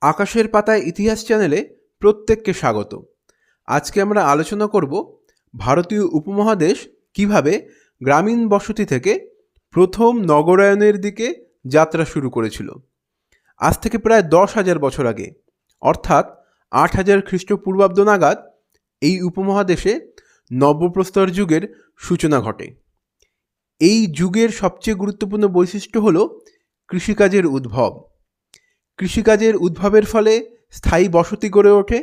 আকাশের পাতায় ইতিহাস চ্যানেলে প্রত্যেককে স্বাগত। আজকে আমরা আলোচনা করব ভারতীয় উপমহাদেশ কিভাবে গ্রামীণ বসতি থেকে প্রথম নগরায়নের দিকে যাত্রা শুরু করেছিল। আজ থেকে প্রায় 10,000 বছর আগে, অর্থাৎ 8,000 খ্রিস্টপূর্বাব্দ নাগাদ এই উপমহাদেশে নব্যপ্রস্তর যুগের সূচনা ঘটে। এই যুগের সবচেয়ে গুরুত্বপূর্ণ বৈশিষ্ট্য হল কৃষিকাজের উদ্ভব। কৃষিকাজের উদ্ভবের ফলে স্থায়ী বসতি গড়ে ওঠে,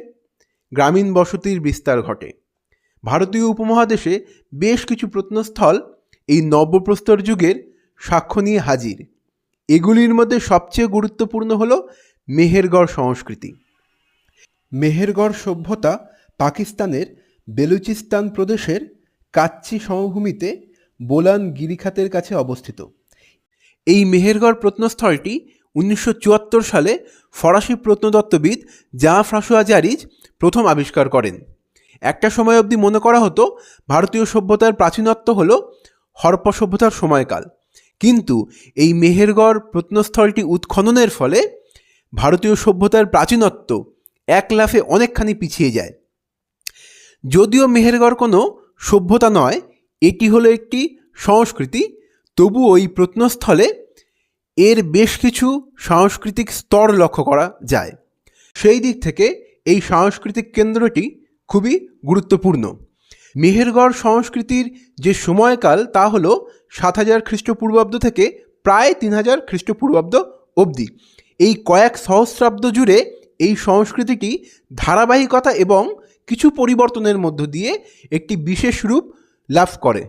গ্রামীণ বসতির বিস্তার ঘটে। ভারতীয় উপমহাদেশে বেশ কিছু প্রত্নস্থল এই নব্যপ্রস্তর যুগের সাক্ষ্য নিয়ে হাজির। এগুলির মধ্যে সবচেয়ে গুরুত্বপূর্ণ হল মেহেরগড় সংস্কৃতি। মেহেরগড় সভ্যতা পাকিস্তানের বেলুচিস্তান প্রদেশের কাচ্চি সমভূমিতে বোলান গিরিখাতের কাছে অবস্থিত। এই মেহেরগড় প্রত্নস্থলটি 1974 সালে ফরাসি প্রত্নতত্ত্ববিদ জাঁ ফ্রাঁসোয়া জারিজ প্রথম আবিষ্কার করেন। একটা সময় অবধি মনে করা হতো ভারতীয় সভ্যতার প্রাচীনত্ব হল হরপ্পা সভ্যতার সময়কাল, কিন্তু এই মেহেরগড় প্রত্নস্থলটি উৎখননের ফলে ভারতীয় সভ্যতার প্রাচীনত্ব এক লাফে অনেকখানি পিছিয়ে যায়। যদিও মেহেরগড় কোনো সভ্যতা নয়, এটি হলো একটি সংস্কৃতি, তবু ওই প্রত্নস্থলে এর বেশ কিছু সাংস্কৃতিক স্তর লক্ষ্য করা যায়। সেই দিক থেকে এই সাংস্কৃতিক কেন্দ্রটি খুবই গুরুত্বপূর্ণ। মেহেরগড় সংস্কৃতির যে সময়কাল তা হল 7,000 খ্রিস্টপূর্বাব্দ থেকে প্রায় 3,000 খ্রিস্টপূর্বাব্দ অবধি। এই কয়েক সহস্রাব্দ জুড়ে এই সংস্কৃতিটি ধারাবাহিকতা এবং কিছু পরিবর্তনের মধ্য দিয়ে একটি বিশেষ রূপ লাভ করে।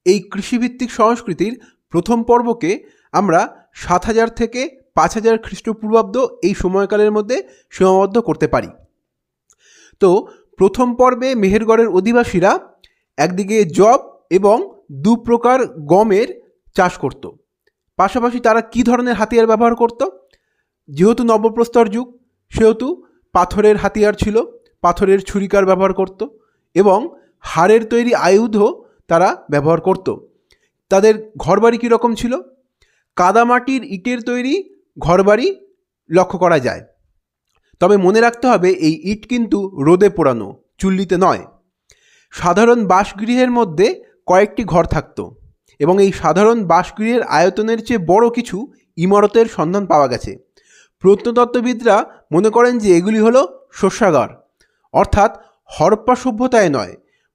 এই কৃষিভিত্তিক সংস্কৃতির প্রথম পর্বকে আমরা 7,000 থেকে 5,000 খ্রিস্টপূর্বাব্দ এই সময়কালের মধ্যে সীমাবদ্ধ করতে পারি। তো প্রথম পর্বে মেহেরগড়ের অধিবাসীরা একদিকে জব এবং দু প্রকার গমের চাষ করত। পাশাপাশি তারা কী ধরনের হাতিয়ার ব্যবহার করত? যেহেতু নব্যপ্রস্তর যুগ, সেহেতু পাথরের হাতিয়ার ছিল, পাথরের ছুরিকার ব্যবহার করত এবং হাড়ের তৈরি আয়ুধও তারা ব্যবহার করত। তাদের ঘরবাড়ি কীরকম ছিল? কাদামাটির ইটের তৈরি ঘরবাড়ি লক্ষ্য করা যায়। তবে মনে রাখতে হবে এই ইট কিন্তু রোদে পোড়ানো, চুল্লিতে নয়। সাধারণ বাসগৃহের মধ্যে কয়েকটি ঘর থাকত এবং এই সাধারণ বাসগৃহের আয়তনের চেয়ে বড় কিছু ইমারতের সন্ধান পাওয়া গেছে। প্রত্নতত্ত্ববিদরা মনে করেন যে এগুলি হলো শস্যাগার, অর্থাৎ হরপ্পা সভ্যতায় নয়,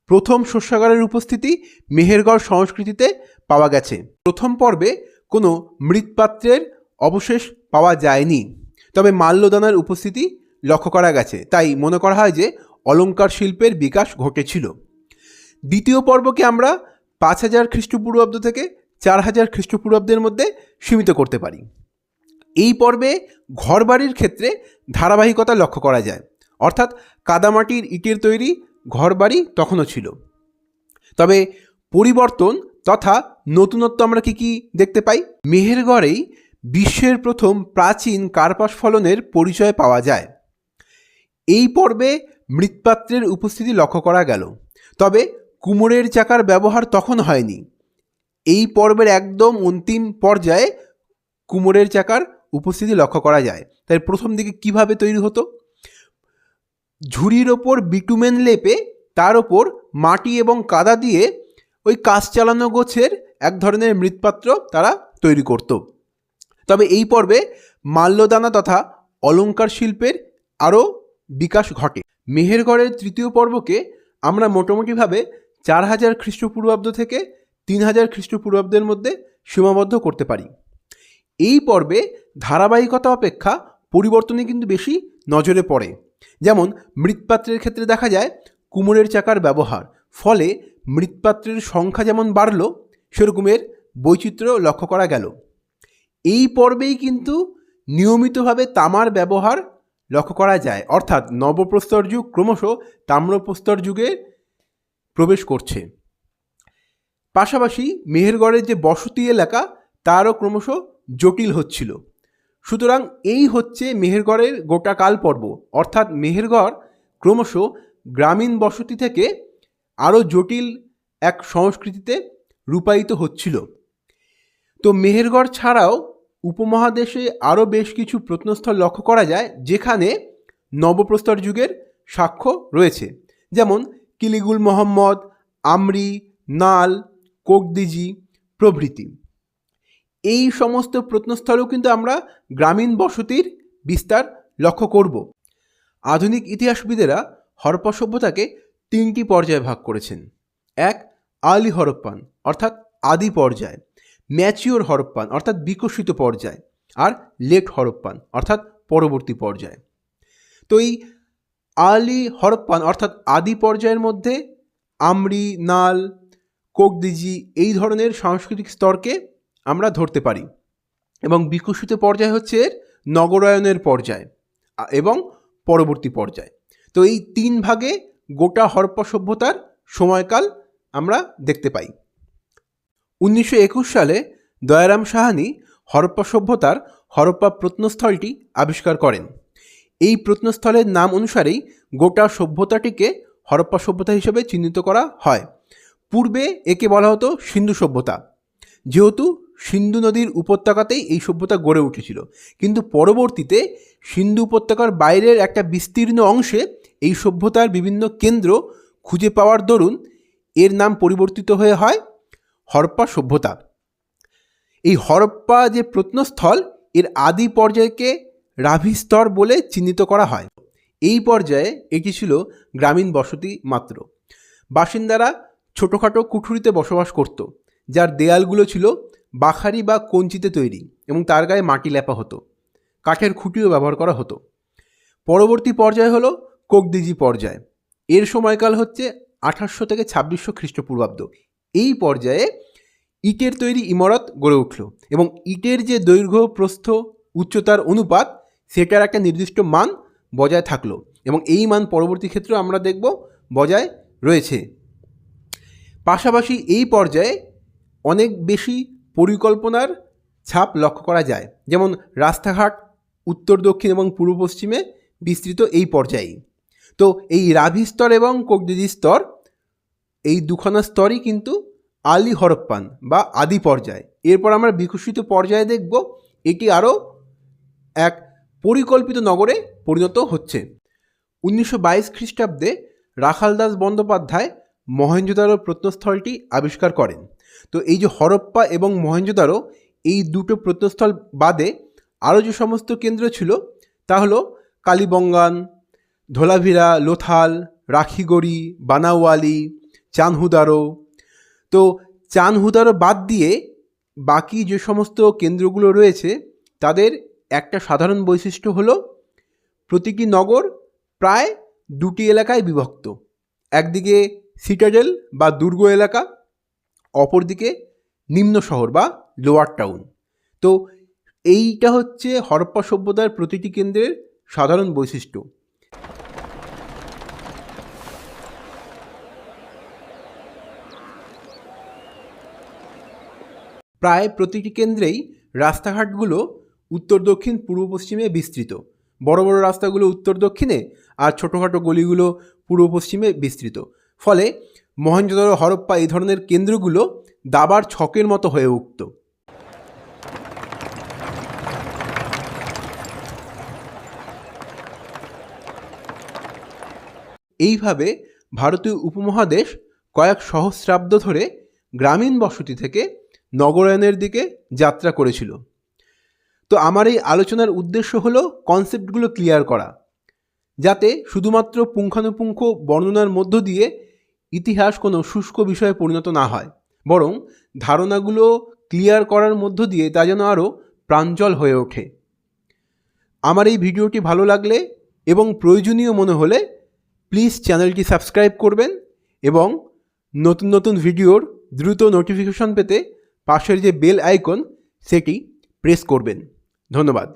প্রথম শস্যাগারের উপস্থিতি মেহেরগড় সংস্কৃতিতে পাওয়া গেছে। প্রথম পর্বে কোনো মৃৎপাত্রের অবশেষ পাওয়া যায়নি, তবে মাল্যদানার উপস্থিতি লক্ষ্য করা গেছে। তাই মনে করা হয় যে অলঙ্কার শিল্পের বিকাশ ঘটেছিল। দ্বিতীয় পর্বকে আমরা 5,000 খ্রিস্টপূর্বাব্দ থেকে 4,000 খ্রিস্টপূর্বাব্দের মধ্যে সীমিত করতে পারি। এই পর্বে ঘরবাড়ির ক্ষেত্রে ধারাবাহিকতা লক্ষ্য করা যায়, অর্থাৎ কাদামাটির ইটের তৈরি ঘরবাড়ি তখনও ছিল। তবে পরিবর্তন তথা নতুনত্ব আমরা কি দেখতে পাই? মেহেরগড়েই বিশ্বের প্রথম প্রাচীন কার্পাস ফলনের পরিচয় পাওয়া যায়। এই পর্বে মৃৎপাত্রের উপস্থিতি লক্ষ্য করা গেল, তবে কুমোরের চাকার ব্যবহার তখন হয়নি। এই পর্বের একদম অন্তিম পর্যায়ে কুমোরের চাকার উপস্থিতি লক্ষ্য করা যায়। তাই প্রথম দিকে কিভাবে তৈরি হতো? ঝুড়ির ওপর বিটুমেন লেপে তার ওপর মাটি এবং কাদা দিয়ে ওই কাজ চালানো গোছের এক ধরনের মৃৎপাত্র তারা তৈরি করত। তবে এই পর্বে মাল্যদানা তথা অলঙ্কার শিল্পের আরও বিকাশ ঘটে। মেহেরগড়ের তৃতীয় পর্বকে আমরা মোটামুটিভাবে 4,000 খ্রিস্টপূর্বাব্দ থেকে 3,000 খ্রিস্টপূর্বাব্দের মধ্যে সীমাবদ্ধ করতে পারি। এই পর্বে ধারাবাহিকতা অপেক্ষা পরিবর্তনে কিন্তু বেশি নজরে পড়ে। যেমন মৃৎপাত্রের ক্ষেত্রে দেখা যায় কুমোরের চাকার ব্যবহার, ফলে মৃৎপাত্রের সংখ্যা যেমন বাড়ল, সেরকমের বৈচিত্র্য লক্ষ্য করা গেল। এই পর্বেই কিন্তু নিয়মিতভাবে তামার ব্যবহার লক্ষ্য করা যায়, অর্থাৎ নবপ্রস্তর যুগ ক্রমশ তাম্রপ্রস্তর যুগে প্রবেশ করছে। পাশাপাশি মেহেরগড়ের যে বসতি এলাকা তারও ক্রমশ জটিল হচ্ছিল। সুতরাং এই হচ্ছে মেহেরগড়ের গোটা কাল পর্ব, অর্থাৎ মেহেরগড় ক্রমশ গ্রামীণ বসতি থেকে আরও জটিল এক সংস্কৃতিতে রূপায়িত হচ্ছিল। তো মেহেরগড় ছাড়াও উপমহাদেশে আরও বেশ কিছু প্রত্নস্থল লক্ষ্য করা যায় যেখানে নবপ্রস্তর যুগের সাক্ষ্য রয়েছে, যেমন কিলিগুল মোহাম্মদ, আমরি, নাল, কোকদিজি প্রভৃতি। এই সমস্ত প্রত্নস্থলেও কিন্তু আমরা গ্রামীণ বসতির বিস্তার লক্ষ্য করব। আধুনিক ইতিহাসবিদেরা হরপ্পা সভ্যতাকে 3টি পর্যায়ে ভাগ করেছেন। এক, আর্লি হরপ্পান অর্থাৎ আদি পর্যায়, ম্যাচিওর হরপ্পান অর্থাৎ বিকশিত পর্যায়, আর লেট হরপ্পান অর্থাৎ পরবর্তী পর্যায়। তো এই আর্লি হরপ্পান অর্থাৎ আদি পর্যায়ের মধ্যে আমরি, নাল, কোকদিজি এই ধরনের সাংস্কৃতিক স্তরকে আমরা ধরতে পারি, এবং বিকশিত পর্যায় হচ্ছে এর নগরায়নের পর্যায় এবং পরবর্তী পর্যায়। তো এই 3 ভাগে গোটা হরপ্পা সভ্যতার সময়কাল আমরা দেখতে পাই। 1921 সালে দয়ারাম সাহানি হরপ্পা সভ্যতার হরপ্পা প্রত্নস্থলটি আবিষ্কার করেন। এই প্রত্নস্থলের নাম অনুসারেই গোটা সভ্যতাটিকে হরপ্পা সভ্যতা হিসেবে চিহ্নিত করা হয়। পূর্বে একে বলা হতো সিন্ধু সভ্যতা, যেহেতু সিন্ধু নদীর উপত্যকাতেই এই সভ্যতা গড়ে উঠেছিল, কিন্তু পরবর্তীতে সিন্ধু উপত্যকার বাইরের একটা বিস্তীর্ণ অংশে এই সভ্যতার বিভিন্ন কেন্দ্র খুঁজে পাওয়ার দরুন এর নাম পরিবর্তিত হয়ে হয় হরপ্পা সভ্যতা। এই হরপ্পা যে প্রত্নস্থল, এর আদি পর্যায়কে রাভি স্তর বলে চিহ্নিত করা হয়। এই পর্যায়ে এটি ছিল গ্রামীণ বসতি মাত্র। বাসিন্দারা ছোটোখাটো কুঠুরিতে বসবাস করত, যার দেয়ালগুলো ছিল বাখারি বা কঞ্চিতে তৈরি এবং তার গায়ে মাটি লেপা হতো। কাঠের খুঁটিও ব্যবহার করা হতো। পরবর্তী পর্যায় হলো কোকদিজি পর্যায়। এর সময়কাল হচ্ছে 1800 থেকে 2600 খ্রিস্টপূর্বাব্দ। এই পর্যায়ে ইটের তৈরি ইমারত গড়ে উঠল এবং ইটের যে দৈর্ঘ্য, প্রস্থ, উচ্চতার অনুপাত, সেটার একটা নির্দিষ্ট মান বজায় থাকলো এবং এই মান পরবর্তী ক্ষেত্রে আমরা দেখব বজায় রয়েছে। পাশাপাশি এই পর্যায়ে অনেক বেশি পরিকল্পনার ছাপ লক্ষ্য করা যায়, যেমন রাস্তাঘাট উত্তর, দক্ষিণ এবং পূর্ব পশ্চিমে বিস্তৃত এই পর্যায়েই। তো এই রাভি স্তর এবং কোকদিজি স্তর, এই দুখানা স্তরই কিন্তু আর্লি হরপ্পান বা আদি পর্যায়। এরপর আমরা বিকশিত পর্যায়ে দেখব এটি আরও এক পরিকল্পিত নগরে পরিণত হচ্ছে। 1922 খ্রিস্টাব্দে রাখালদাস বন্দ্যোপাধ্যায় মহেঞ্জোদারো প্রত্নস্থলটি আবিষ্কার করেন। তো এই যে হরপ্পা এবং মহেঞ্জোদারো, এই দুটো প্রত্নস্থল বাদে আরও যে সমস্ত কেন্দ্র ছিল তা হলো কালীবঙ্গান, ধোলাভিরা, লোথাল, রাখিগড়ি, বানাওয়ালি, চানহুদারো। তো চানহুদারো বাদ দিয়ে বাকি যে সমস্ত কেন্দ্রগুলো রয়েছে তাদের একটা সাধারণ বৈশিষ্ট্য হলো প্রতিটি নগর প্রায় 2টি এলাকায় বিভক্ত। একদিকে সিটাডেল বা দুর্গ এলাকা, অপরদিকে নিম্ন শহর বা লোয়ার টাউন। তো এইটা হচ্ছে হরপ্পা সভ্যতার প্রতিটি কেন্দ্রের সাধারণ বৈশিষ্ট্য। প্রায় প্রতিটি কেন্দ্রেই রাস্তাঘাটগুলো উত্তর, দক্ষিণ, পূর্ব, পশ্চিমে বিস্তৃত। বড় বড় রাস্তাগুলো উত্তর দক্ষিণে আর ছোটোখাটো গলিগুলো পূর্ব পশ্চিমে বিস্তৃত। ফলে মহেঞ্জোদারো, হরপ্পা এই ধরনের কেন্দ্রগুলো দাবার ছকের মতো হয়ে উঠত। এইভাবে ভারতীয় উপমহাদেশ কয়েক সহস্রাব্দ ধরে গ্রামীণ বসতি থেকে নগরায়নের দিকে যাত্রা করেছিল। তো আমার এই আলোচনার উদ্দেশ্য হলো কনসেপ্টগুলো ক্লিয়ার করা, যাতে শুধুমাত্র পুঙ্খানুপুঙ্খ বর্ণনার মধ্য দিয়ে ইতিহাস কোনো শুষ্ক বিষয়ে পরিণত না হয়, বরং ধারণাগুলো ক্লিয়ার করার মধ্য দিয়ে তা যেন আরও প্রাঞ্জল হয়ে ওঠে। আমার এই ভিডিওটি ভালো লাগলে এবং প্রয়োজনীয় মনে হলে প্লিজ চ্যানেলটি সাবস্ক্রাইব করবেন এবং নতুন নতুন ভিডিওর দ্রুত নোটিফিকেশন পেতে পাশের যে বেল আইকন সেটি প্রেস করবেন। ধন্যবাদ।